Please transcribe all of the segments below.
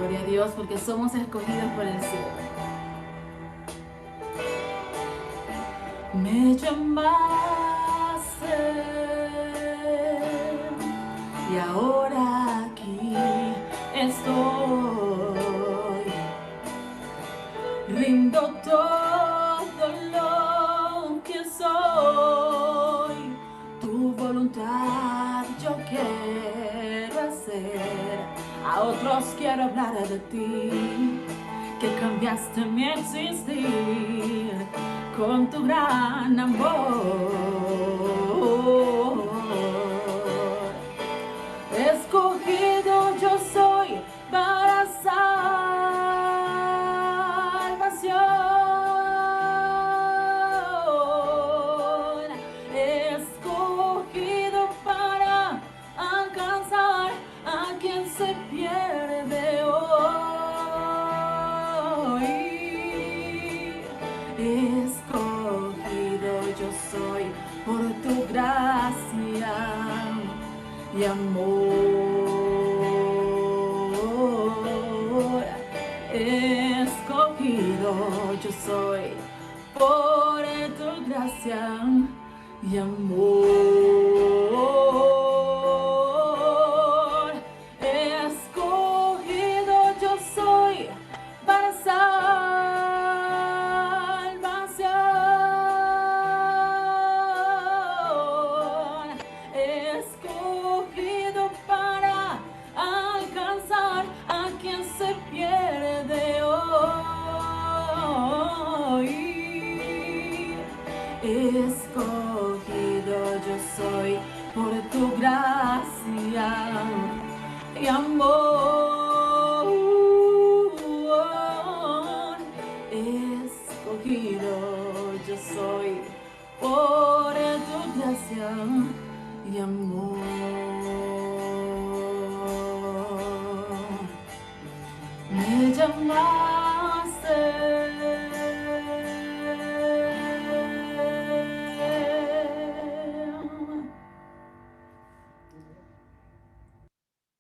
Gloria a Dios, porque somos escogidos por el cielo. Me llamaste y ahora aquí estoy. Rindo todo lo que soy. Tu voluntad yo quiero hacer. A otros quiero hablar de ti, que cambiaste mi existir con tu gran amor. Escogido yo soy para salvación. Escogido para alcanzar a quien se pierde hoy. Escogido yo soy por tu gracia y amor. Escogido yo soy por tu gracia y amor. Escogido yo soy para salvación. Escogido para alcanzar a quien se pierde hoy. Escogido yo soy por tu gracia y amor. Escogido yo soy por tu gracia y amor. Me llamaste.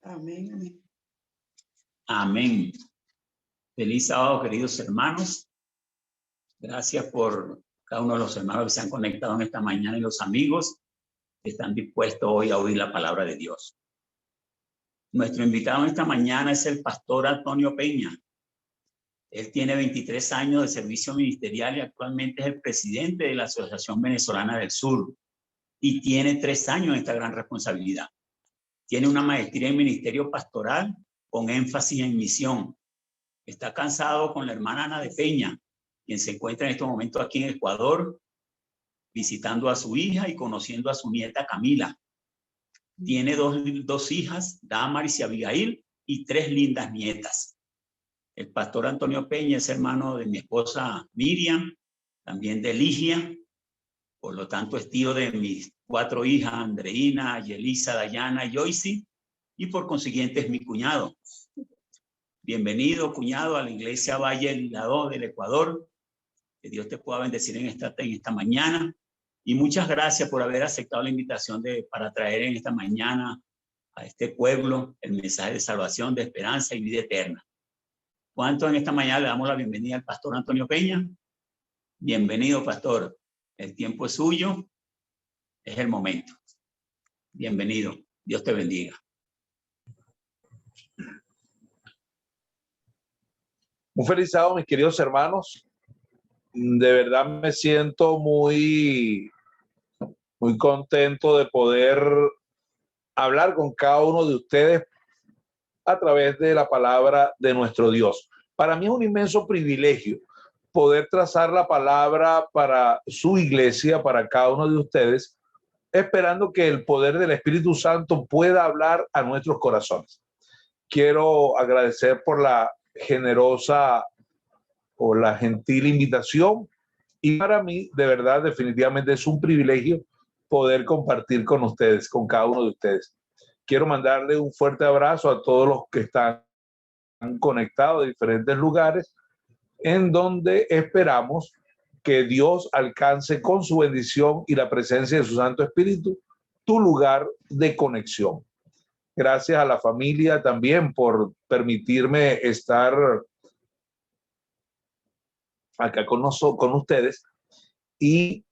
Amén. Amén. Feliz sábado, queridos hermanos. Gracias por cada uno de los hermanos que se han conectado en esta mañana y los amigos que están dispuestos hoy a oír la palabra de Dios. Nuestro invitado en esta mañana es el pastor Antonio Peña. Él tiene 23 años de servicio ministerial y actualmente es el presidente de la Asociación Venezolana del Sur y tiene 3 años en esta gran responsabilidad. Tiene una maestría en ministerio pastoral con énfasis en misión. Está casado con la hermana Ana de Peña, quien se encuentra en este momento aquí en Ecuador, visitando a su hija y conociendo a su nieta Camila. Tiene dos hijas, Damaris y Abigail, y 3 lindas nietas. El pastor Antonio Peña es hermano de mi esposa Miriam, también de Ligia, por lo tanto es tío de mis 4 hijas, Andreina, Yelisa, Dayana y Joyce, y por consiguiente es mi cuñado. Bienvenido, cuñado, a la iglesia Valle Liladó del Ecuador. Que Dios te pueda bendecir en esta mañana. Y muchas gracias por haber aceptado la invitación para traer en esta mañana a este pueblo el mensaje de salvación, de esperanza y vida eterna. ¿Cuántos en esta mañana le damos la bienvenida al pastor Antonio Peña? Bienvenido, pastor. El tiempo es suyo. Es el momento. Bienvenido. Dios te bendiga. Un feliz sábado, mis queridos hermanos. De verdad me siento muy contento de poder hablar con cada uno de ustedes a través de la palabra de nuestro Dios. Para mí es un inmenso privilegio poder trazar la palabra para su iglesia, para cada uno de ustedes, esperando que el poder del Espíritu Santo pueda hablar a nuestros corazones. Quiero agradecer por la generosa o la gentil invitación, y para mí de verdad definitivamente es un privilegio poder compartir con ustedes, con cada uno de ustedes. Quiero mandarle un fuerte abrazo a todos los que están conectados de diferentes lugares, en donde esperamos que Dios alcance con su bendición y la presencia de su Santo Espíritu tu lugar de conexión. Gracias a la familia también por permitirme estar acá con ustedes y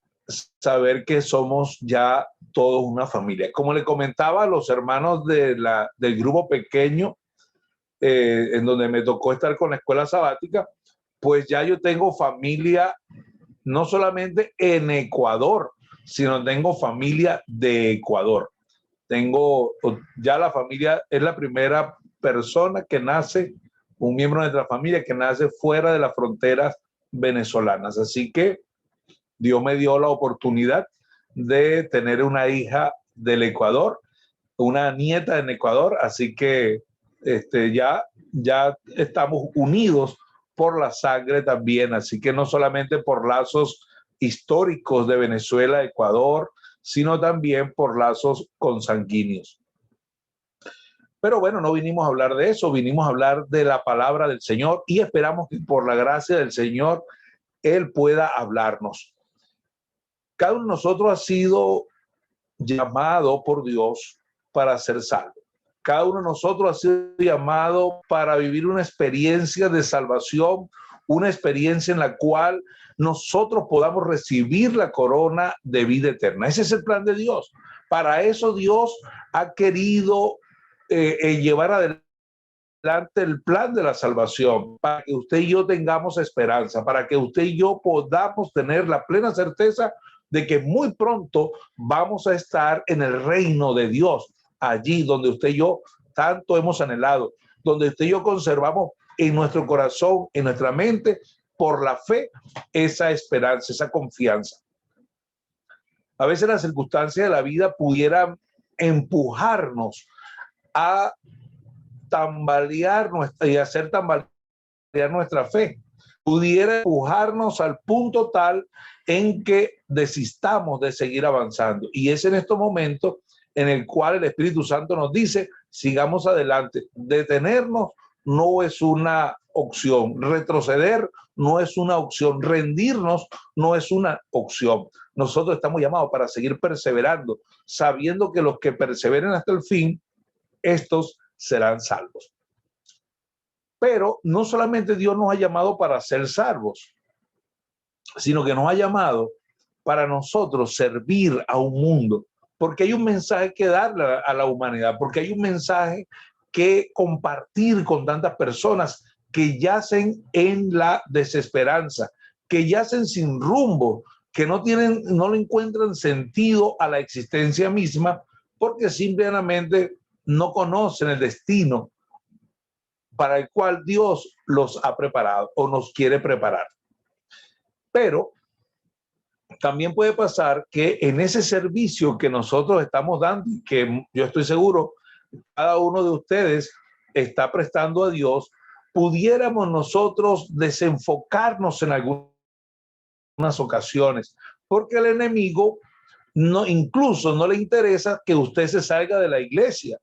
saber que somos ya todos una familia. Como le comentaba a los hermanos del grupo pequeño, en donde me tocó estar con la escuela sabática, pues ya yo tengo familia no solamente en Ecuador, sino tengo familia de Ecuador. Tengo ya la familia, es la primera persona que nace, un miembro de nuestra familia que nace fuera de las fronteras venezolanas. Así que Dios me dio la oportunidad de tener una hija del Ecuador, una nieta en Ecuador, así que ya estamos unidos por la sangre también, así que no solamente por lazos históricos de Venezuela, Ecuador, sino también por lazos consanguíneos. Pero bueno, no vinimos a hablar de eso, vinimos a hablar de la palabra del Señor y esperamos que por la gracia del Señor Él pueda hablarnos. Cada uno de nosotros ha sido llamado por Dios para ser salvo. Cada uno de nosotros ha sido llamado para vivir una experiencia de salvación, una experiencia en la cual nosotros podamos recibir la corona de vida eterna. Ese es el plan de Dios. Para eso Dios ha querido llevar adelante el plan de la salvación, para que usted y yo tengamos esperanza, para que usted y yo podamos tener la plena certeza de que muy pronto vamos a estar en el reino de Dios, allí donde usted y yo tanto hemos anhelado, donde usted y yo conservamos en nuestro corazón, en nuestra mente, por la fe, esa esperanza, esa confianza. A veces las circunstancias de la vida pudieran empujarnos a tambalear y hacer tambalear nuestra fe. Pudiera empujarnos al punto tal en que desistamos de seguir avanzando. Y es en estos momentos en el cual el Espíritu Santo nos dice, sigamos adelante. Detenernos no es una opción. Retroceder no es una opción. Rendirnos no es una opción. Nosotros estamos llamados para seguir perseverando, sabiendo que los que perseveren hasta el fin, estos serán salvos. Pero no solamente Dios nos ha llamado para ser salvos, sino que nos ha llamado para nosotros servir a un mundo, porque hay un mensaje que darle a la humanidad, porque hay un mensaje que compartir con tantas personas que yacen en la desesperanza, que yacen sin rumbo, que no le encuentran sentido a la existencia misma, porque simplemente no conocen el destino para el cual Dios los ha preparado o nos quiere preparar. Pero también puede pasar que en ese servicio que nosotros estamos dando, que yo estoy seguro cada uno de ustedes está prestando a Dios, pudiéramos nosotros desenfocarnos en algunas ocasiones, porque el enemigo incluso no le interesa que usted se salga de la iglesia,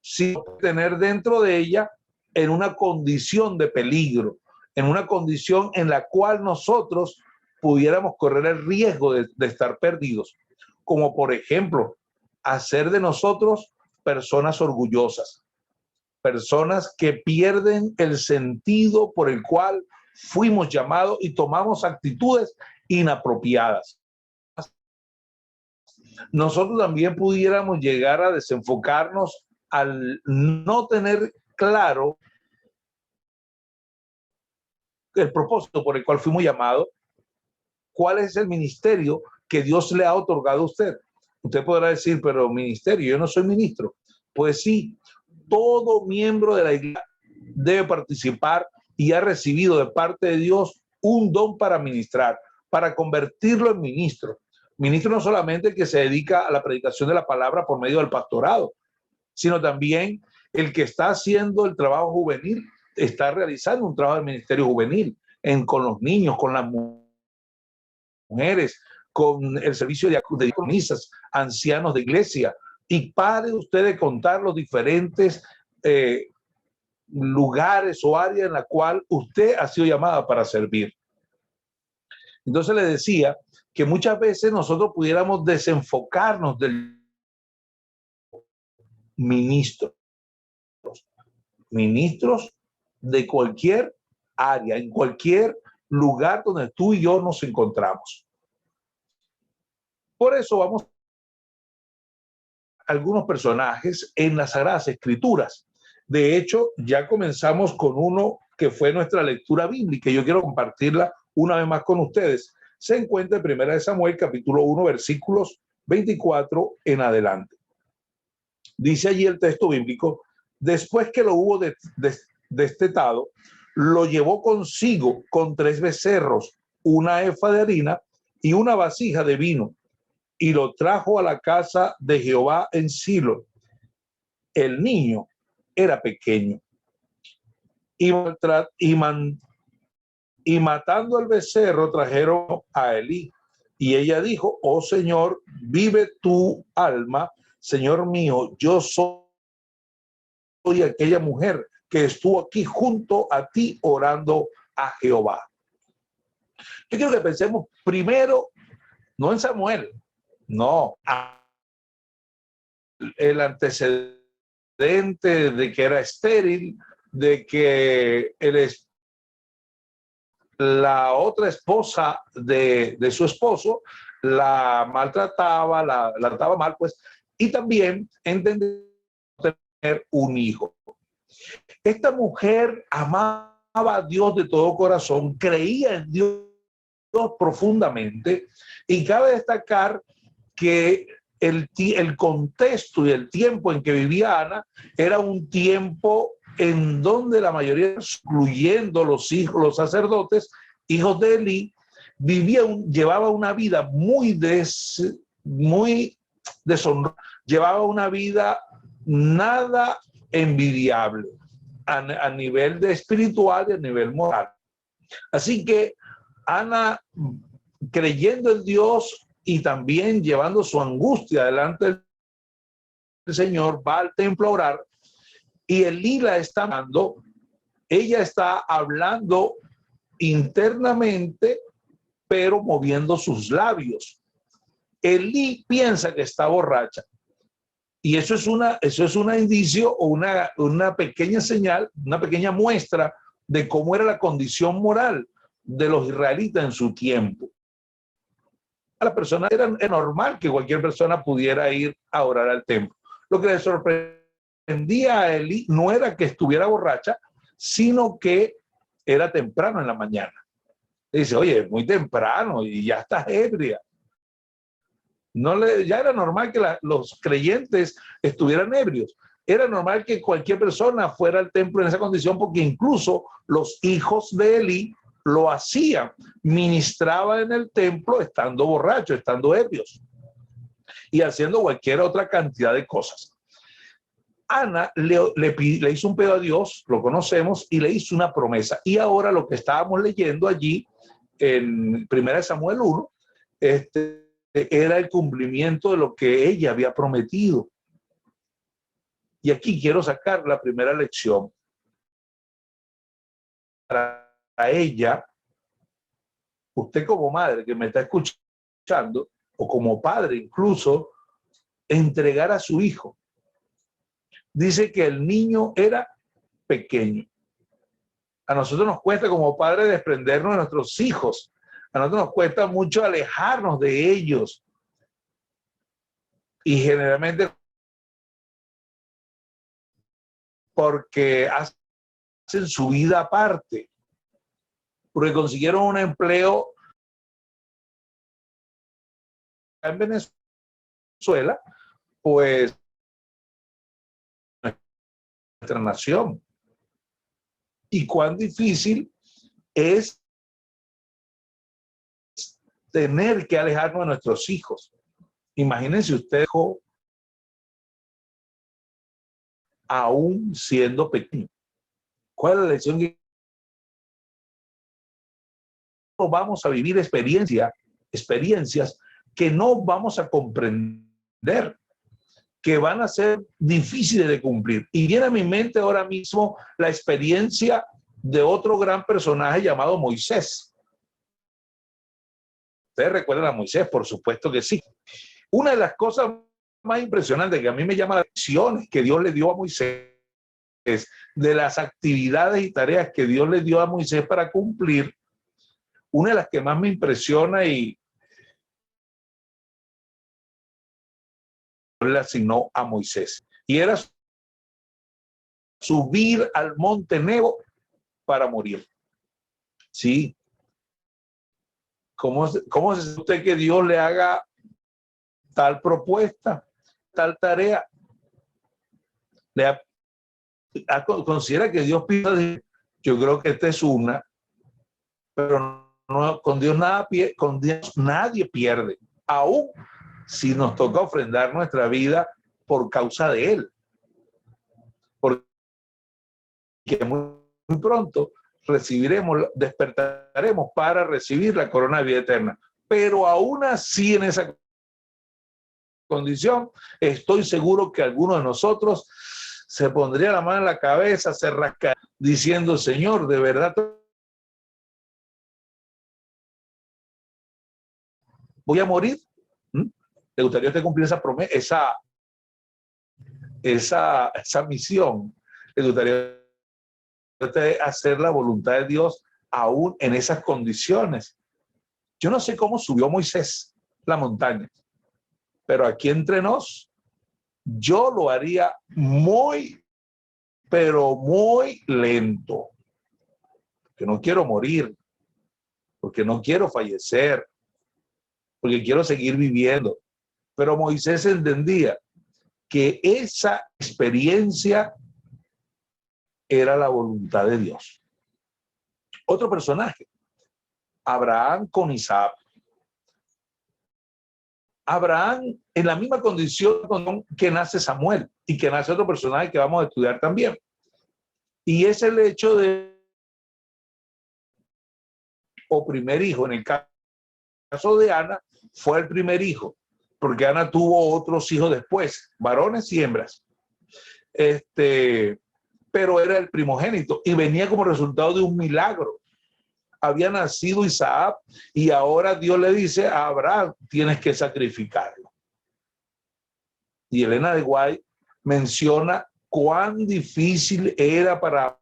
sino tener dentro de ella en una condición de peligro, en una condición en la cual nosotros pudiéramos correr el riesgo de estar perdidos, como por ejemplo, hacer de nosotros personas orgullosas, personas que pierden el sentido por el cual fuimos llamados y tomamos actitudes inapropiadas. Nosotros también pudiéramos llegar a desenfocarnos al no tener claro el propósito por el cual fuimos llamados, cuál es el ministerio que Dios le ha otorgado a usted. Usted podrá decir, pero ministerio, yo no soy ministro. Pues sí, todo miembro de la iglesia debe participar y ha recibido de parte de Dios un don para ministrar, para convertirlo en ministro. Ministro no solamente el que se dedica a la predicación de la palabra por medio del pastorado, sino también el que está haciendo el trabajo juvenil, está realizando un trabajo de ministerio juvenil con los niños, con las mujeres, con el servicio de diaconisas, ancianos de iglesia. Y pare usted de contar los diferentes lugares o áreas en la cual usted ha sido llamada para servir. Entonces le decía que muchas veces nosotros pudiéramos desenfocarnos ministros, ministros de cualquier área, en cualquier lugar donde tú y yo nos encontramos. Por eso vamos a algunos personajes en las Sagradas Escrituras. De hecho, ya comenzamos con uno que fue nuestra lectura bíblica. Yo quiero compartirla una vez más con ustedes. Se encuentra en 1 Samuel, capítulo 1, versículos 24 en adelante. Dice allí el texto bíblico: después que lo hubo destetado, lo llevó consigo con 3 becerros, una efa de harina y una vasija de vino, y lo trajo a la casa de Jehová en Silo. El niño era pequeño. Y matando al becerro, trajeron a Elí. Y ella dijo: oh Señor, vive tu alma, Señor mío, yo soy aquella mujer que estuvo aquí junto a ti orando a Jehová. Yo quiero que pensemos primero, no en Samuel, no, el antecedente de que era estéril, de que la otra esposa de su esposo la maltrataba, la trataba mal, pues, y también entender tener un hijo. Esta mujer amaba a Dios de todo corazón, creía en Dios profundamente, y cabe destacar que el contexto y el tiempo en que vivía Ana era un tiempo en donde la mayoría, incluyendo los hijos, los sacerdotes, hijos de Elí, llevaba una vida muy deshonrosa, llevaba una vida nada envidiable a nivel de espiritual y a nivel moral. Así que Ana, creyendo en Dios y también llevando su angustia delante del Señor, va al templo a orar, y Elí la está amando. Ella está hablando internamente, pero moviendo sus labios. Elí piensa que está borracha. Y eso es un indicio o una pequeña señal, una pequeña muestra de cómo era la condición moral de los israelitas en su tiempo. A la persona era normal que cualquier persona pudiera ir a orar al templo. Lo que le sorprendía a Elí no era que estuviera borracha, sino que era temprano en la mañana. Le dice: oye, es muy temprano y ya estás ebria. Ya era normal que los creyentes estuvieran ebrios. Era normal que cualquier persona fuera al templo en esa condición, porque incluso los hijos de Elí lo hacían, ministraban en el templo estando borrachos, estando ebrios y haciendo cualquier otra cantidad de cosas. Ana le hizo un pedido a Dios, lo conocemos, y le hizo una promesa. Y ahora lo que estábamos leyendo allí en 1 Samuel 1, era el cumplimiento de lo que ella había prometido. Y aquí quiero sacar la primera lección. Para ella, usted como madre que me está escuchando, o como padre incluso, entregar a su hijo. Dice que el niño era pequeño. A nosotros nos cuesta como padres desprendernos de nuestros hijos. A nosotros nos cuesta mucho alejarnos de ellos. Y generalmente porque hacen su vida aparte, porque consiguieron un empleo en Venezuela, pues nuestra nación. Y cuán difícil es tener que alejarnos de nuestros hijos. Imagínense usted, aún siendo pequeño. ¿Cuál es la lección que vamos a vivir? Experiencias que no vamos a comprender, que van a ser difíciles de cumplir. Y viene a mi mente ahora mismo la experiencia de otro gran personaje llamado Moisés. ¿Ustedes recuerdan a Moisés? Por supuesto que sí. Una de las cosas más impresionante que a mí me llama la atención que Dios le dio a Moisés, de las actividades y tareas que Dios le dio a Moisés para cumplir, una de las que más me impresiona y le asignó a Moisés, y era subir al monte Nebo para morir. ¿Sí? ¿Cómo se siente usted que Dios le haga tal propuesta, tal tarea? Considera que Dios pide. Yo creo que esta es una, pero no, con Dios nadie pierde, aún si nos toca ofrendar nuestra vida por causa de Él, porque muy pronto despertaremos para recibir la corona de vida eterna. Pero aún así, en esa condición, estoy seguro que alguno de nosotros se pondría la mano en la cabeza, se rascaría, diciendo: Señor, de verdad voy a morir. ¿Le gustaría a usted cumplir esa promesa, esa misión? ¿Le gustaría a usted hacer la voluntad de Dios aún en esas condiciones? Yo no sé cómo subió Moisés la montaña, pero aquí entre nos, yo lo haría muy, pero muy lento, porque no quiero morir, porque no quiero fallecer, porque quiero seguir viviendo. Pero Moisés entendía que esa experiencia era la voluntad de Dios. Otro personaje, Abraham con Isaac. Abraham en la misma condición que nace Samuel y que nace otro personaje que vamos a estudiar también. Y es el hecho de, o primer hijo, en el caso de Ana, fue el primer hijo, porque Ana tuvo otros hijos después, varones y hembras. Pero era el primogénito y venía como resultado de un milagro. Había nacido Isaac y ahora Dios le dice a Abraham: tienes que sacrificarlo. Y Elena de White menciona cuán difícil era para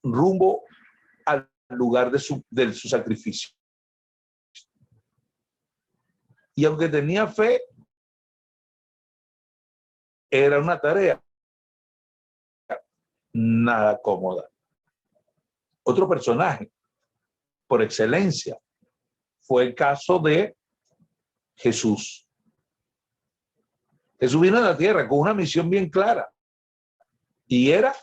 rumbo al lugar de su sacrificio. Y aunque tenía fe, era una tarea nada cómoda. Otro personaje por excelencia fue el caso de Jesús. Jesús vino a la tierra con una misión bien clara, y era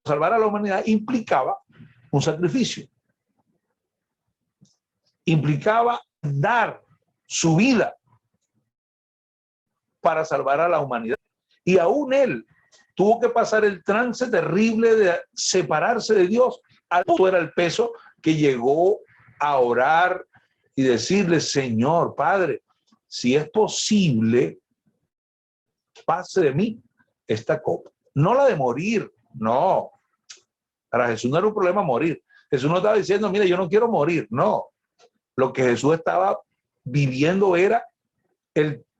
salvar a la humanidad. Implicaba un sacrificio, implicaba dar su vida para salvar a la humanidad. Y aún él tuvo que pasar el trance terrible de separarse de Dios. Alto era el peso que llegó a orar y decirle: Señor, Padre, si es posible, pase de mí esta copa. No la de morir, no. Para Jesús no era un problema morir. Jesús no estaba diciendo: mira, yo no quiero morir. No. Lo que Jesús estaba viviendo era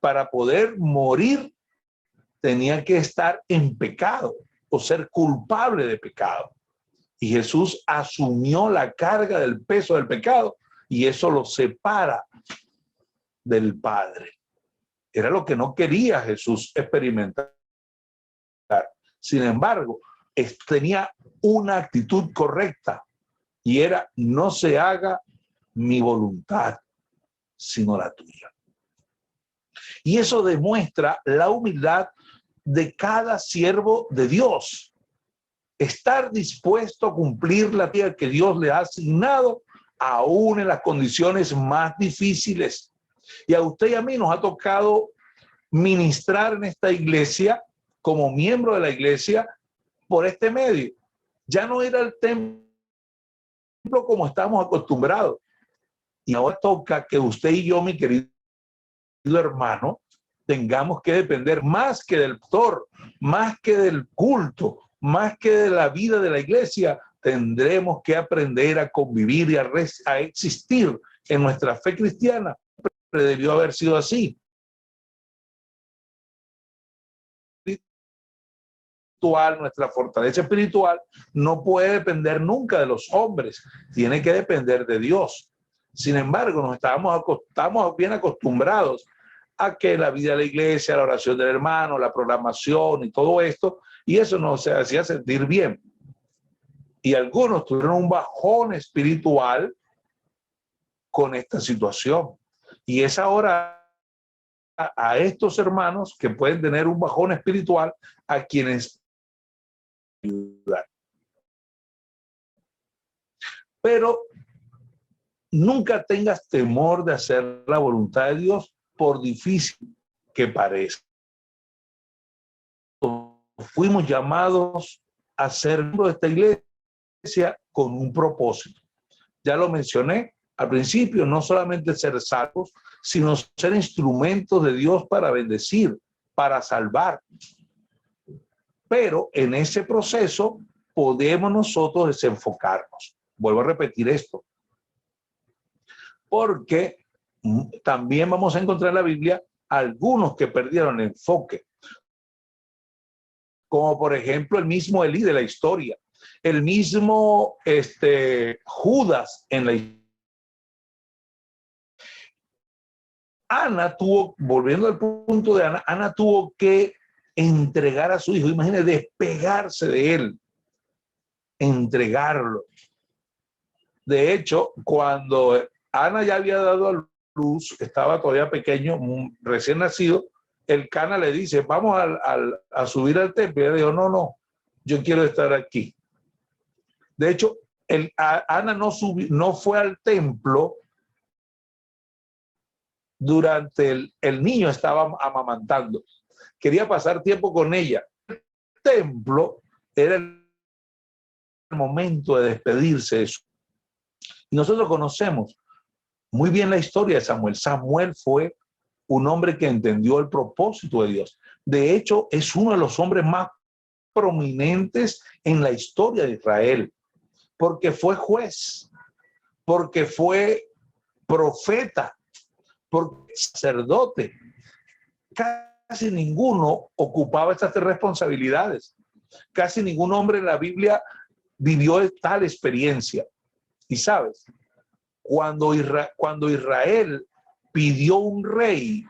para poder morir, tenía que estar en pecado o ser culpable de pecado. Y Jesús asumió la carga del peso del pecado, y eso lo separa del Padre. Era lo que no quería Jesús experimentar. Sin embargo, tenía una actitud correcta, y era: no se haga mi voluntad, sino la tuya. Y eso demuestra la humildad de cada siervo de Dios. Estar dispuesto a cumplir la tarea que Dios le ha asignado, aún en las condiciones más difíciles. Y a usted y a mí nos ha tocado ministrar en esta iglesia, como miembro de la iglesia, por este medio. Ya no ir al templo como estamos acostumbrados. Y ahora toca que usted y yo, mi querido hermano, tengamos que depender más que del pastor, más que del culto, más que de la vida de la iglesia. Tendremos que aprender a convivir y a existir en nuestra fe cristiana debió haber sido así. Nuestra fortaleza espiritual no puede depender nunca de los hombres, tiene que depender de Dios. Sin embargo, estamos bien acostumbrados a que la vida de la iglesia, la oración del hermano, la programación y todo esto, y eso nos hacía sentir bien. Y algunos tuvieron un bajón espiritual con esta situación. Y es ahora a estos hermanos que pueden tener un bajón espiritual a quienes ayudar. Pero nunca tengas temor de hacer la voluntad de Dios, por difícil que parezca. Fuimos llamados a ser miembros de esta iglesia con un propósito. Ya lo mencioné al principio, no solamente ser salvos, sino ser instrumentos de Dios para bendecir, para salvar. Pero en ese proceso podemos nosotros desenfocarnos. Vuelvo a repetir esto. Porque también vamos a encontrar en la Biblia algunos que perdieron el enfoque. Como por ejemplo el mismo Elí de la historia. El mismo Judas en la historia. Ana tuvo, volviendo al punto de Ana, Ana tuvo que entregar a su hijo, imagínense, despegarse de él, entregarlo. De hecho, cuando Ana ya había dado a luz, estaba todavía pequeño, recién nacido, el Cana le dice, vamos a subir al templo. Y ella dijo, no, yo quiero estar aquí. De hecho, Ana no fue al templo durante el niño estaba amamantando. Quería pasar tiempo con ella. El templo era el momento de despedirse de eso. Y nosotros conocemos muy bien la historia de Samuel. Samuel fue un hombre que entendió el propósito de Dios. De hecho, es uno de los hombres más prominentes en la historia de Israel, porque fue juez, porque fue profeta, porque sacerdote. Casi ninguno ocupaba estas tres responsabilidades. Casi ningún hombre en la Biblia vivió tal experiencia. Y sabes, cuando Israel pidió un rey,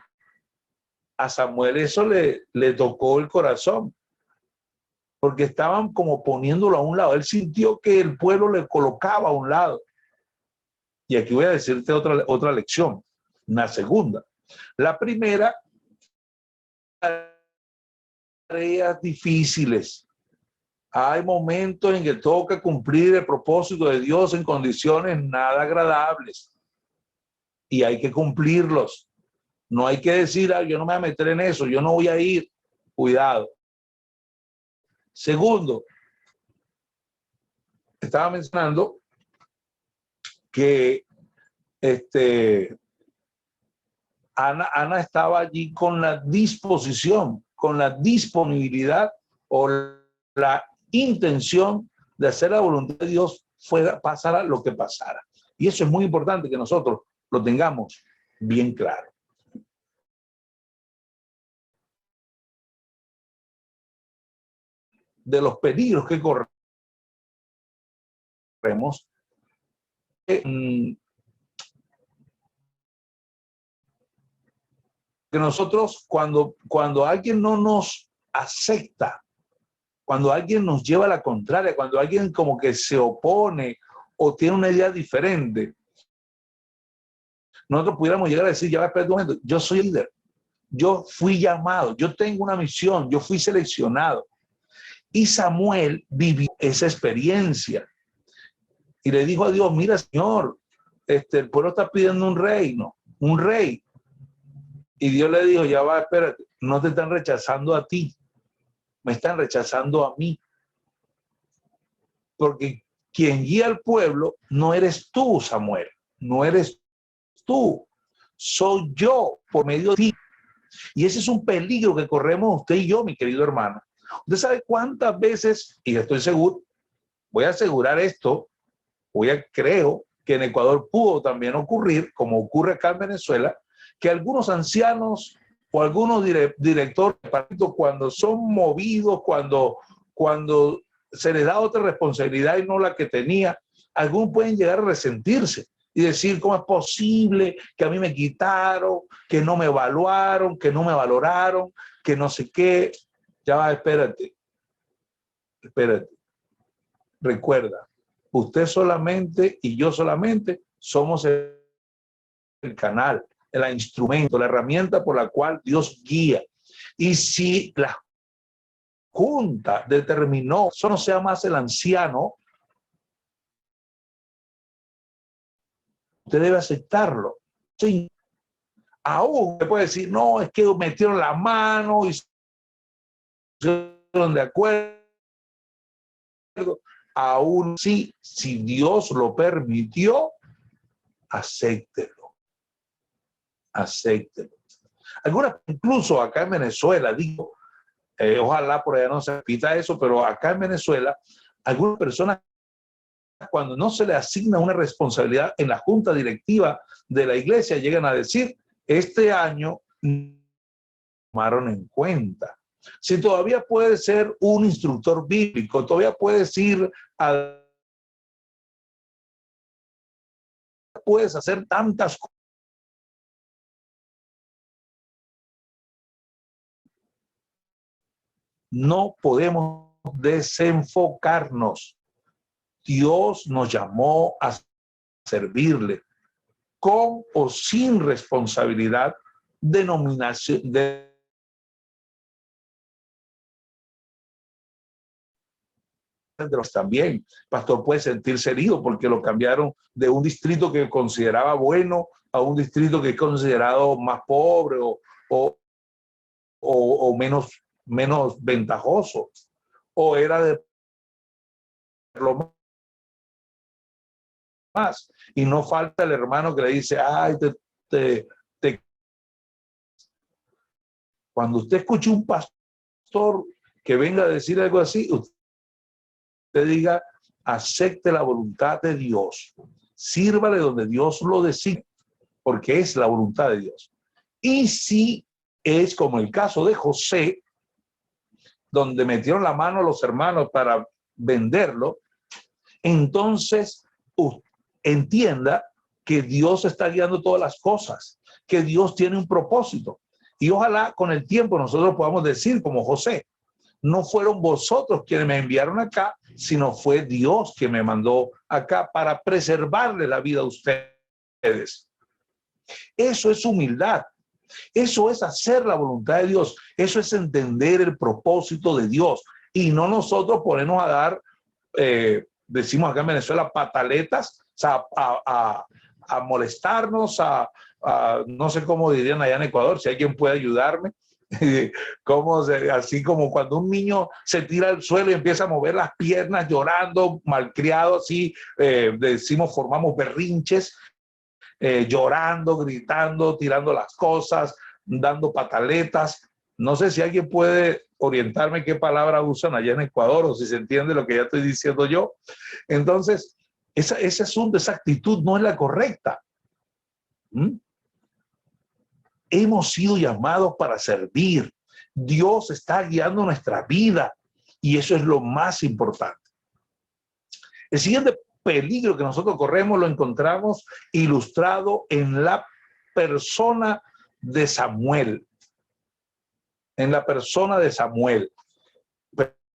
a Samuel eso le tocó el corazón, porque estaban como poniéndolo a un lado. Él sintió que el pueblo le colocaba a un lado. Y aquí voy a decirte otra lección, una segunda. La primera, tareas difíciles. Hay momentos en que toca cumplir el propósito de Dios en condiciones nada agradables. Y hay que cumplirlos. No hay que decir, yo no me voy a meter en eso, yo no voy a ir. Cuidado. Segundo, estaba mencionando que Ana estaba allí con la disposición, con la disponibilidad o la intención de hacer la voluntad de Dios, pasara lo que pasara. Y eso es muy importante que nosotros lo tengamos bien claro. De los peligros que corremos, que nosotros cuando alguien no nos acepta, cuando alguien nos lleva a la contraria, cuando alguien como que se opone o tiene una idea diferente, nosotros pudiéramos llegar a decir, ya va, espera un momento, yo soy líder, yo fui llamado, yo tengo una misión, yo fui seleccionado. Y Samuel vivió esa experiencia y le dijo a Dios, mira, Señor, el pueblo está pidiendo un reino, un rey. Y Dios le dijo, ya va, espérate, no te están rechazando a ti, me están rechazando a mí. Porque quien guía al pueblo no eres tú, Samuel, no eres tú, soy yo por medio de ti. Y ese es un peligro que corremos usted y yo, mi querido hermano. Usted sabe cuántas veces, y estoy seguro, voy a asegurar esto, creo que que en Ecuador pudo también ocurrir, como ocurre acá en Venezuela, que algunos ancianos o algunos directores de partido, cuando son movidos, cuando se les da otra responsabilidad y no la que tenía, algunos pueden llegar a resentirse y decir, ¿cómo es posible que a mí me quitaron, que no me evaluaron, que no me valoraron, que no sé qué? Ya va, espérate. Recuerda, usted solamente y yo solamente somos el canal, el instrumento, la herramienta por la cual Dios guía. Y si la Junta determinó, eso no sea más el anciano, usted debe aceptarlo. Sí. Aún usted puede decir, no, es que metieron la mano y se pusieron de acuerdo. Aún sí, si Dios lo permitió, acéptelo. Acéptelo. Algunas, incluso acá en Venezuela, digo, ojalá por allá no se repita eso, pero acá en Venezuela, algunas personas, cuando no se le asigna una responsabilidad en la junta directiva de la iglesia, llegan a decir, este año no tomaron en cuenta. Si todavía puedes ser un instructor bíblico, todavía puedes ir a... puedes hacer tantas cosas. No podemos desenfocarnos. Dios nos llamó a servirle con o sin responsabilidad, denominación de también. Pastor puede sentirse herido porque lo cambiaron de un distrito que consideraba bueno a un distrito que es considerado más pobre o menos ventajoso, o era de lo más. Y no falta el hermano que le dice, ay, cuando usted escuche un pastor que venga a decir algo así, usted diga, acepte la voluntad de Dios, sírvale donde Dios lo decide, porque es la voluntad de Dios. Y si es como el caso de José, donde metieron la mano a los hermanos para venderlo, entonces entienda que Dios está guiando todas las cosas, que Dios tiene un propósito. Y ojalá con el tiempo nosotros podamos decir como José, no fueron vosotros quienes me enviaron acá, sino fue Dios que me mandó acá para preservarle la vida a ustedes. Eso es humildad. Eso es hacer la voluntad de Dios. Eso es entender el propósito de Dios. Y no nosotros ponernos a dar, decimos acá en Venezuela, pataletas, o sea, a molestarnos, no sé cómo dirían allá en Ecuador, si alguien puede ayudarme. Así como cuando un niño se tira al suelo y empieza a mover las piernas llorando, malcriado, así decimos, formamos berrinches, llorando, gritando, tirando las cosas, dando pataletas. No sé si alguien puede orientarme qué palabra usan allá en Ecuador o si se entiende lo que ya estoy diciendo yo. Entonces, ese asunto, esa actitud no es la correcta. Hemos sido llamados para servir. Dios está guiando nuestra vida y eso es lo más importante. El siguiente peligro que nosotros corremos lo encontramos ilustrado en la persona de Samuel. En la persona de Samuel.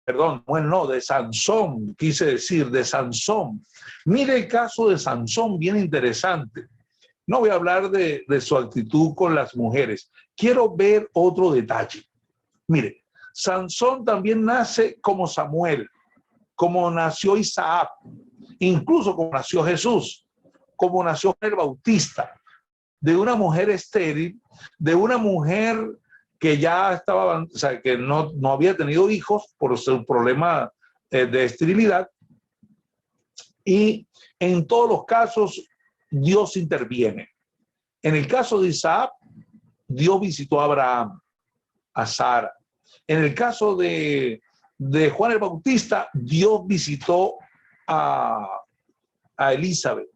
Perdón, bueno, no, de Sansón, quise decir, de Sansón. Mire el caso de Sansón, bien interesante. No voy a hablar de su actitud con las mujeres. Quiero ver otro detalle. Mire, Sansón también nace como Samuel, como nació Isaac, incluso como nació Jesús, como nació Juan el Bautista, de una mujer estéril, de una mujer que ya estaba, o sea, que no había tenido hijos por su problema de esterilidad. Y en todos los casos, Dios interviene. En el caso de Isaac, Dios visitó a Abraham, a Sara. En el caso de Juan el Bautista, Dios visitó a Elizabeth.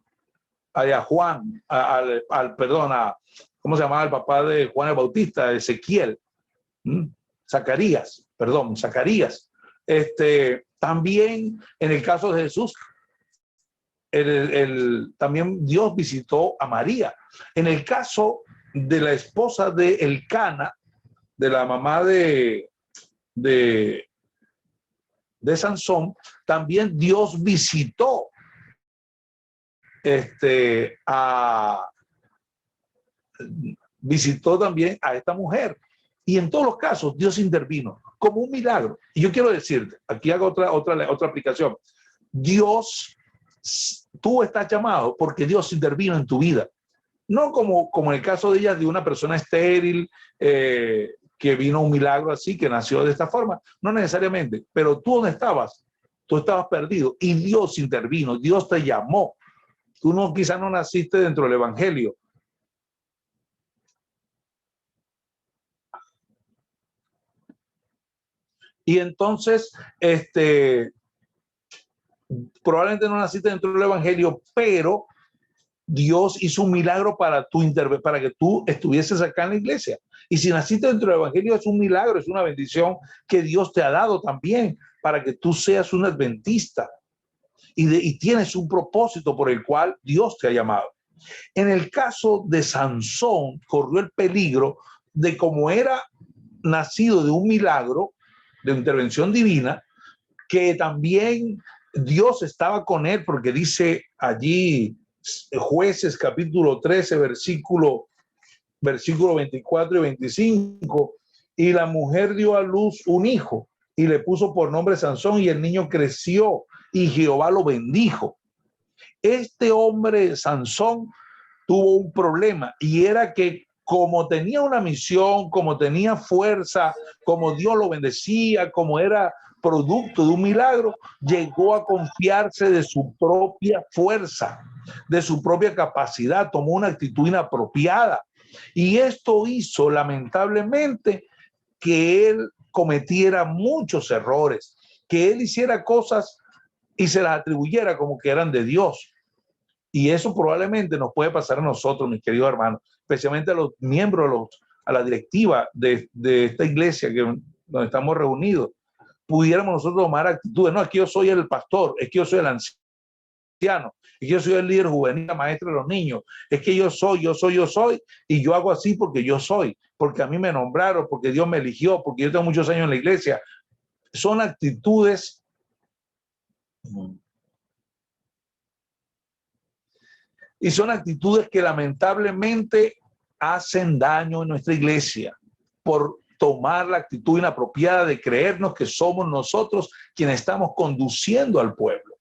a Juan, ¿cómo se llamaba el papá de Juan el Bautista? Ezequiel, Zacarías. También en el caso de Jesús, también Dios visitó a María. En el caso de la esposa de Elcana, de la mamá de Sansón, también Dios visitó también a esta mujer. Y en todos los casos Dios intervino como un milagro. Y yo quiero decirte, aquí hago otra aplicación. Tú estás llamado porque Dios intervino en tu vida. No como en el caso de ella, de una persona estéril, que vino un milagro así, que nació de esta forma. No necesariamente, pero tú ¿dónde estabas? Tú estabas perdido y Dios intervino, Dios te llamó. Tú quizás no naciste dentro del evangelio. Y entonces, probablemente no naciste dentro del evangelio, pero Dios hizo un milagro para que tú estuvieses acá en la iglesia. Y si naciste dentro del evangelio, es un milagro, es una bendición que Dios te ha dado también para que tú seas un adventista y tienes un propósito por el cual Dios te ha llamado. En el caso de Sansón, corrió el peligro de, como era nacido de un milagro, de intervención divina, que también Dios estaba con él, porque dice allí Jueces capítulo 13, versículo 24 y 25, y la mujer dio a luz un hijo y le puso por nombre Sansón, y el niño creció y Jehová lo bendijo. Este hombre Sansón tuvo un problema, y era que como tenía una misión, como tenía fuerza, como Dios lo bendecía, como era producto de un milagro, llegó a confiarse de su propia fuerza, de su propia capacidad, tomó una actitud inapropiada. Y esto hizo, lamentablemente, que él cometiera muchos errores, que él hiciera cosas y se las atribuyera como que eran de Dios. Y eso probablemente nos puede pasar a nosotros, mis queridos hermanos, especialmente a los miembros, a la directiva de esta iglesia donde estamos reunidos. Pudiéramos nosotros tomar actitudes. No, es que yo soy el pastor, es que yo soy el anciano, es que yo soy el líder juvenil, la maestra de los niños, es que yo soy, y yo hago así porque yo soy, porque a mí me nombraron, porque Dios me eligió, porque yo tengo muchos años en la iglesia. Son actitudes que lamentablemente hacen daño en nuestra iglesia por tomar la actitud inapropiada de creernos que somos nosotros quienes estamos conduciendo al pueblo.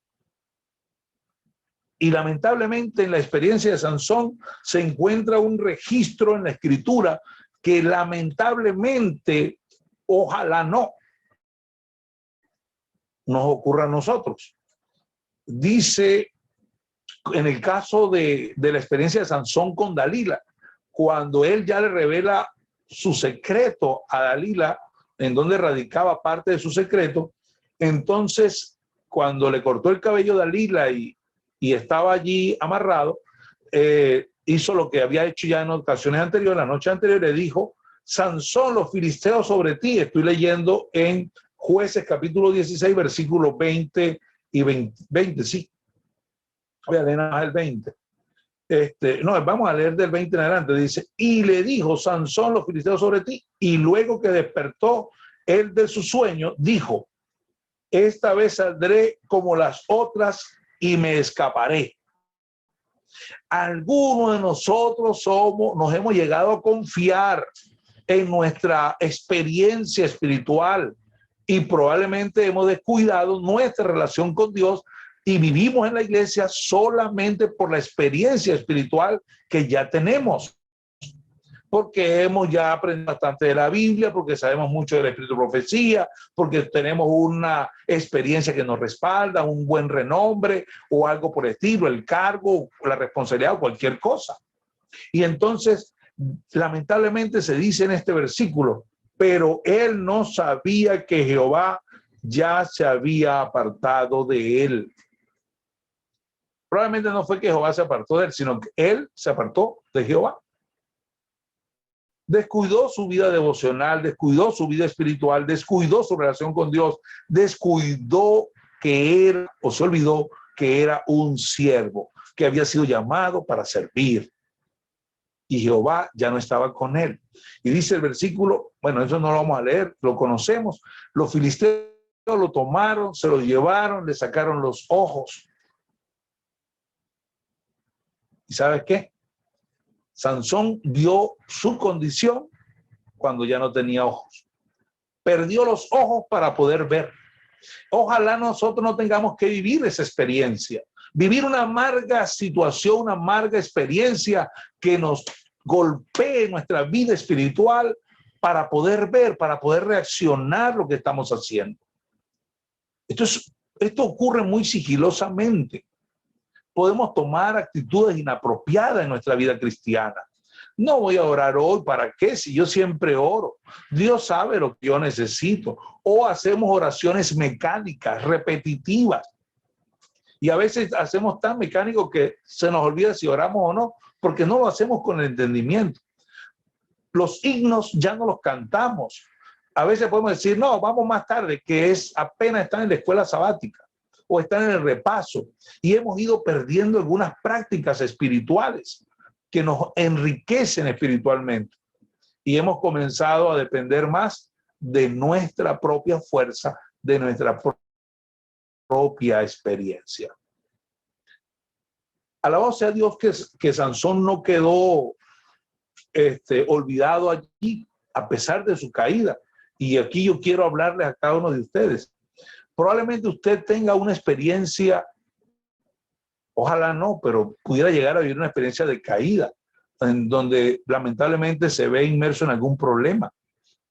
Y lamentablemente en la experiencia de Sansón se encuentra un registro en la escritura que lamentablemente, ojalá no nos ocurra a nosotros. Dice en el caso de la experiencia de Sansón con Dalila, cuando él ya le revela su secreto a Dalila, en donde radicaba parte de su secreto, entonces cuando le cortó el cabello a Dalila y estaba allí amarrado, hizo lo que había hecho ya en ocasiones anteriores. La noche anterior le dijo: Sansón, los filisteos sobre ti. Estoy leyendo en Jueces capítulo 16, versículos 20 y 20, sí. Voy a leer nada más el 20. No, vamos a leer del 20 en adelante. Dice: y le dijo Sansón, los filisteos sobre ti. Y luego que despertó él de su sueño, dijo: esta vez saldré como las otras y me escaparé. Algunos de nosotros nos hemos llegado a confiar en nuestra experiencia espiritual y probablemente hemos descuidado nuestra relación con Dios y vivimos en la iglesia solamente por la experiencia espiritual que ya tenemos, porque hemos ya aprendido bastante de la Biblia, porque sabemos mucho del espíritu de profecía, porque tenemos una experiencia que nos respalda, un buen renombre o algo por el estilo, el cargo, la responsabilidad o cualquier cosa. Y entonces, lamentablemente se dice en este versículo: pero él no sabía que Jehová ya se había apartado de él. Probablemente no fue que Jehová se apartó de él, sino que él se apartó de Jehová. Descuidó su vida devocional, descuidó su vida espiritual, descuidó su relación con Dios, descuidó que era, o se olvidó que era un siervo, que había sido llamado para servir. Y Jehová ya no estaba con él. Y dice el versículo, bueno, eso no lo vamos a leer, lo conocemos. Los filisteos lo tomaron, se lo llevaron, le sacaron los ojos. ¿Y sabes qué? Sansón vio su condición cuando ya no tenía ojos. Perdió los ojos para poder ver. Ojalá nosotros no tengamos que vivir esa experiencia. Vivir una amarga situación, una amarga experiencia que nos golpee nuestra vida espiritual para poder ver, para poder reaccionar lo que estamos haciendo. Esto ocurre muy sigilosamente. Podemos tomar actitudes inapropiadas en nuestra vida cristiana. No voy a orar hoy, ¿para qué? Si yo siempre oro. Dios sabe lo que yo necesito. O hacemos oraciones mecánicas, repetitivas. Y a veces hacemos tan mecánico que se nos olvida si oramos o no, porque no lo hacemos con el entendimiento. Los himnos ya no los cantamos. A veces podemos decir, no, vamos más tarde, que es apenas están en la escuela sabática o están en el repaso. Y hemos ido perdiendo algunas prácticas espirituales que nos enriquecen espiritualmente. Y hemos comenzado a depender más de nuestra propia fuerza, de nuestra propia experiencia. Alabado sea Dios que Sansón no quedó olvidado allí a pesar de su caída. Y aquí yo quiero hablarles a cada uno de ustedes. Probablemente usted tenga una experiencia, ojalá no, pero pudiera llegar a vivir una experiencia de caída, en donde lamentablemente se ve inmerso en algún problema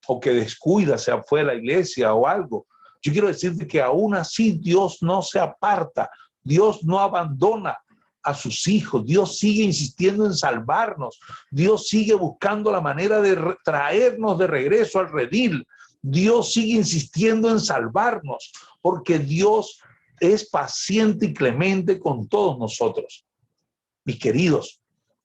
o que descuida, se fue de la iglesia o algo. Yo quiero decirte que aún así Dios no se aparta, Dios no abandona a sus hijos, Dios sigue insistiendo en salvarnos, Dios sigue buscando la manera de traernos de regreso al redil, Dios sigue insistiendo en salvarnos, porque Dios es paciente y clemente con todos nosotros. Mis queridos,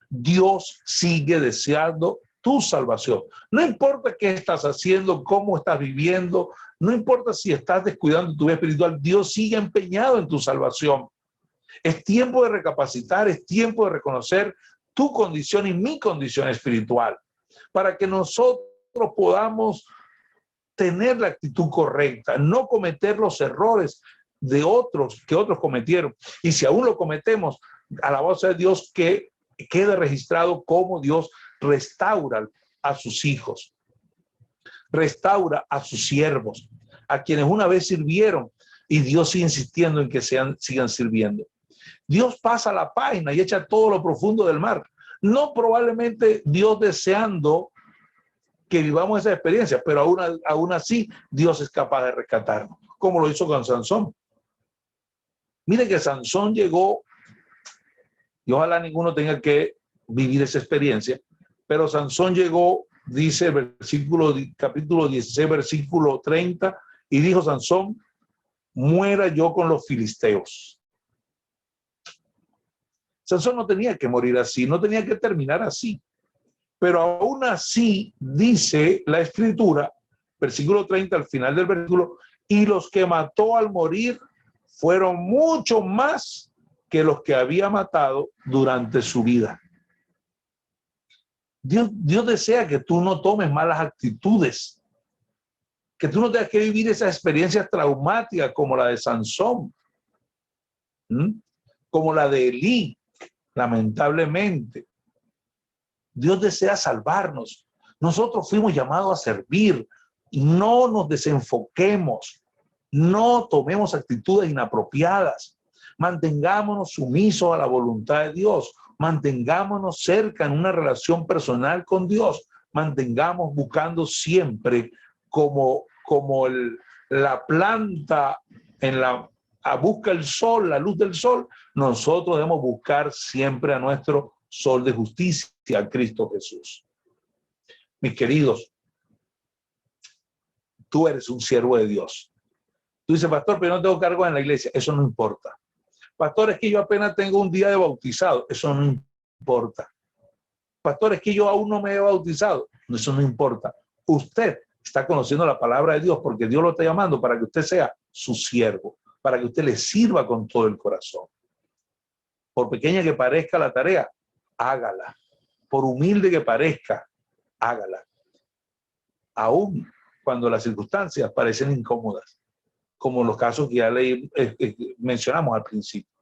Dios sigue deseando tu salvación. No importa qué estás haciendo, cómo estás viviendo, no importa si estás descuidando tu vida espiritual, Dios sigue empeñado en tu salvación. Es tiempo de recapacitar, es tiempo de reconocer tu condición y mi condición espiritual, para que nosotros podamos tener la actitud correcta, no cometer los errores de otros que otros cometieron. Y si aún lo cometemos, alabado sea Dios, que quede registrado cómo Dios restaura a sus hijos, restaura a sus siervos, a quienes una vez sirvieron, y Dios sigue insistiendo en que sigan sirviendo. Dios pasa la página y echa todo lo profundo del mar. No probablemente Dios deseando que vivamos esa experiencia, pero aún así Dios es capaz de rescatarnos, como lo hizo con Sansón. Mire que Sansón llegó, y ojalá ninguno tenga que vivir esa experiencia, pero Sansón llegó, dice el versículo, capítulo 16, versículo 30, y dijo Sansón, muera yo con los filisteos. Sansón no tenía que morir así, no tenía que terminar así. Pero aún así, dice la escritura, versículo 30, al final del versículo, y los que mató al morir fueron mucho más que los que había matado durante su vida. Dios desea que tú no tomes malas actitudes, que tú no tengas que vivir esas experiencias traumáticas como la de Sansón, como la de Elí, lamentablemente. Dios desea salvarnos. Nosotros fuimos llamados a servir. No nos desenfoquemos. No tomemos actitudes inapropiadas. Mantengámonos sumisos a la voluntad de Dios. Mantengámonos cerca en una relación personal con Dios. Mantengamos buscando siempre como la planta busca el sol, la luz del sol. Nosotros debemos buscar siempre a nuestro sol de justicia, a Cristo Jesús. Mis queridos, tú eres un siervo de Dios. Tú dices, pastor, pero no tengo cargo en la iglesia. Eso no importa. Pastor, es que yo apenas tengo un día de bautizado. Eso no importa. Pastor, es que yo aún no me he bautizado. Eso no importa. Usted está conociendo la palabra de Dios porque Dios lo está llamando para que usted sea su siervo, para que usted le sirva con todo el corazón. Por pequeña que parezca la tarea, hágala. Por humilde que parezca, hágala. Aún cuando las circunstancias parecen incómodas, como los casos que ya mencionamos al principio.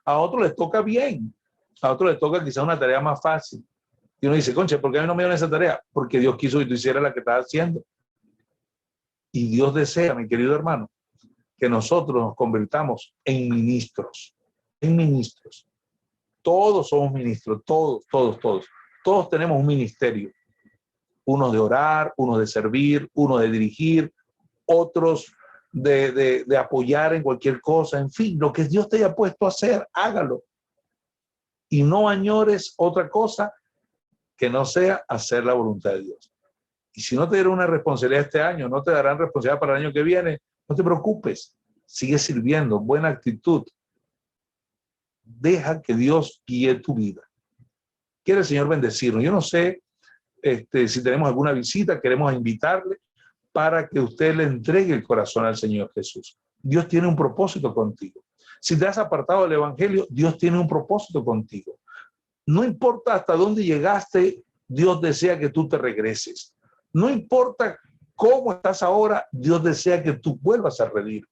A otros les toca bien, a otros les toca quizás una tarea más fácil. Y uno dice, concha, ¿por qué a mí no me dieron esa tarea? Porque Dios quiso que tú hicieras la que estás haciendo. Y Dios desea, mi querido hermano, que nosotros nos convirtamos en ministros. En ministros. Todos somos ministros, todos. Todos tenemos un ministerio. Unos de orar, unos de servir, unos de dirigir, otros de apoyar en cualquier cosa. En fin, lo que Dios te haya puesto a hacer, hágalo. Y no añores otra cosa que no sea hacer la voluntad de Dios. Y si no te dieron una responsabilidad este año, no te darán responsabilidad para el año que viene, no te preocupes. Sigue sirviendo, buena actitud. Deja que Dios guíe tu vida. Quiere el Señor bendecirnos. Yo no sé si tenemos alguna visita, queremos invitarle para que usted le entregue el corazón al Señor Jesús. Dios tiene un propósito contigo. Si te has apartado del Evangelio, Dios tiene un propósito contigo. No importa hasta dónde llegaste, Dios desea que tú te regreses. No importa cómo estás ahora, Dios desea que tú vuelvas a redimir.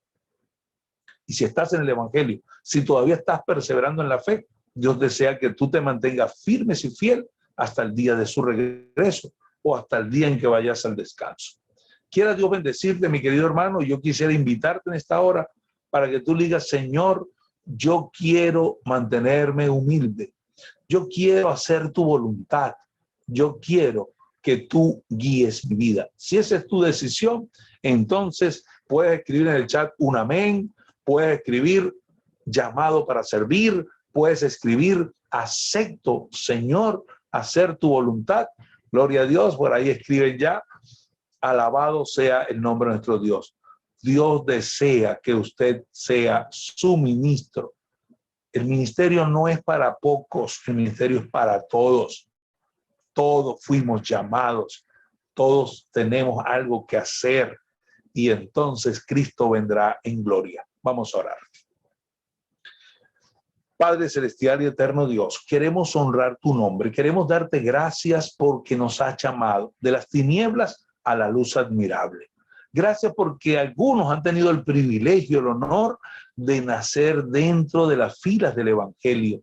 Y si estás en el Evangelio, si todavía estás perseverando en la fe, Dios desea que tú te mantengas firmes y fiel hasta el día de su regreso o hasta el día en que vayas al descanso. Quiera Dios bendecirte, mi querido hermano. Yo quisiera invitarte en esta hora para que tú digas, Señor, yo quiero mantenerme humilde. Yo quiero hacer tu voluntad. Yo quiero que tú guíes mi vida. Si esa es tu decisión, entonces puedes escribir en el chat un amén, puedes escribir llamado para servir, puedes escribir acepto, Señor, hacer tu voluntad. Gloria a Dios, por ahí escriben ya. Alabado sea el nombre de nuestro Dios. Dios desea que usted sea su ministro. El ministerio no es para pocos, el ministerio es para todos. Todos fuimos llamados, todos tenemos algo que hacer y entonces Cristo vendrá en gloria. Vamos a orar. Padre celestial y eterno Dios, queremos honrar tu nombre, queremos darte gracias porque nos has llamado de las tinieblas a la luz admirable. Gracias porque algunos han tenido el privilegio, el honor de nacer dentro de las filas del Evangelio.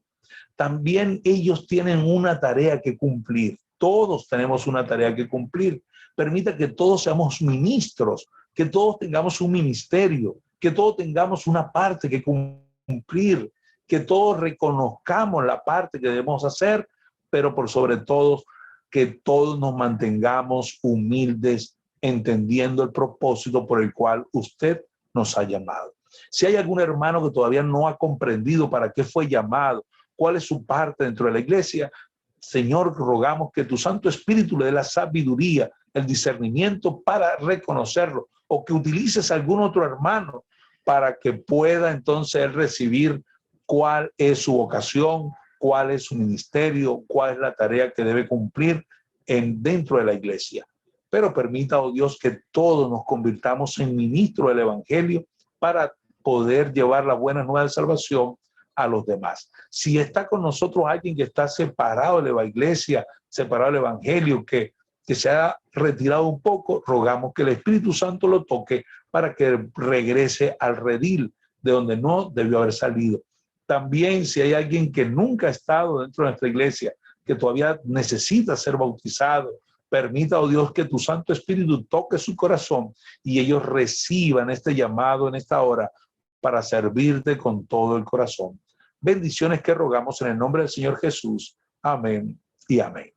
También ellos tienen una tarea que cumplir. Todos tenemos una tarea que cumplir. Permita que todos seamos ministros, que todos tengamos un ministerio, que todos tengamos una parte que cumplir, que todos reconozcamos la parte que debemos hacer, pero por sobre todo que todos nos mantengamos humildes, entendiendo el propósito por el cual usted nos ha llamado. Si hay algún hermano que todavía no ha comprendido para qué fue llamado, cuál es su parte dentro de la iglesia, Señor, rogamos que tu Santo Espíritu le dé la sabiduría, el discernimiento para reconocerlo, o que utilices a algún otro hermano para que pueda entonces él recibir cuál es su vocación, cuál es su ministerio, cuál es la tarea que debe cumplir dentro de la iglesia. Pero permita, oh Dios, que todos nos convirtamos en ministros del Evangelio para poder llevar la buena nueva de salvación a los demás. Si está con nosotros alguien que está separado de la iglesia, separado del Evangelio, que se ha retirado un poco, rogamos que el Espíritu Santo lo toque para que regrese al redil de donde no debió haber salido. También si hay alguien que nunca ha estado dentro de nuestra iglesia, que todavía necesita ser bautizado, permita, oh Dios, que tu Santo Espíritu toque su corazón y ellos reciban este llamado en esta hora para servirte con todo el corazón. Bendiciones que rogamos en el nombre del Señor Jesús. Amén y amén.